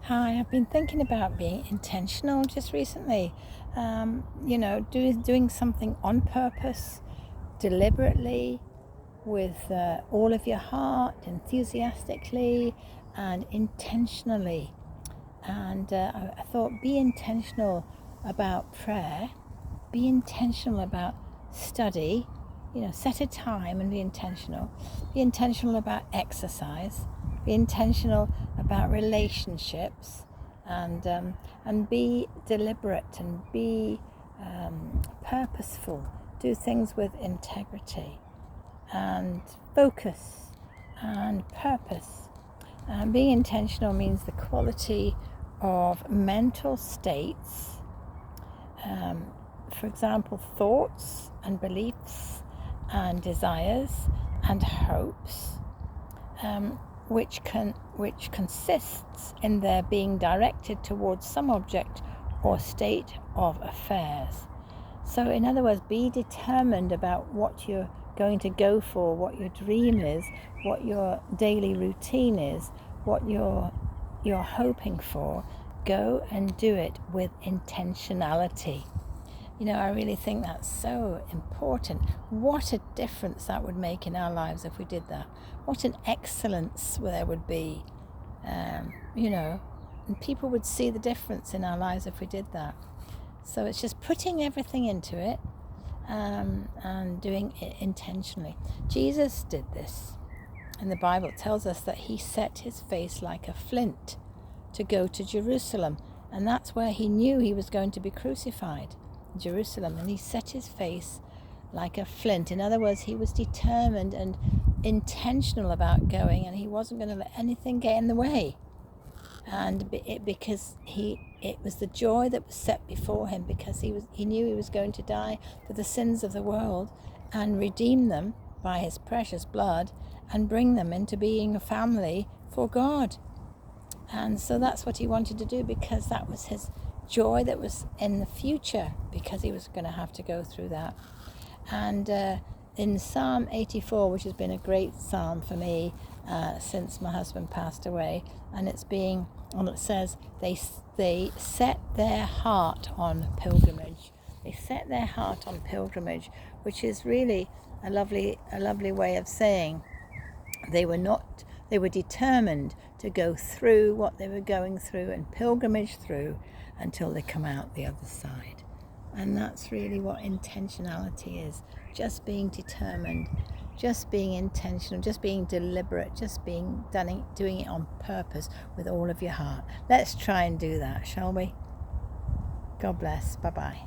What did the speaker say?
Hi, I've been thinking about being intentional just recently. Doing something on purpose, deliberately, with all of your heart, enthusiastically, and intentionally. And I thought, be intentional about prayer, be intentional about study, set a time and be intentional. Be intentional about exercise, be intentional about relationships, and be deliberate and be purposeful. Do things with integrity and focus and purpose. Being intentional means the quality of mental states, for example, thoughts and beliefs and desires and hopes, which consists in their being directed towards some object or state of affairs. So in other words, be determined about what you're going to go for, what your dream is, what your daily routine is, what you're hoping for. Go and do it with intentionality. I really think that's so important. What a difference that would make in our lives if we did that. What an excellence there would be, and people would see the difference in our lives if we did that. So it's just putting everything into it, and doing it intentionally. Jesus did this. And the Bible tells us that he set his face like a flint to go to Jerusalem. And that's where he knew he was going to be crucified, Jerusalem. And he set his face like a flint. In other words, he was determined and intentional about going, and he wasn't going to let anything get in the way. And because it was the joy that was set before him, because he knew he was going to die for the sins of the world and redeem them by his precious blood and bring them into being a family for God. And so that's what he wanted to do, because that was his joy that was in the future, because he was going to have to go through that. And in Psalm 84, which has been a great psalm for me since my husband passed away, and it says they set their heart on pilgrimage. They set their heart on pilgrimage, which is really a lovely way of saying they were determined to go through what they were going through and pilgrimage through until they come out the other side. And that's really what intentionality is. Just being determined, just being intentional, just being deliberate, just doing it on purpose with all of your heart. Let's try and do that, shall we? God bless. Bye-bye.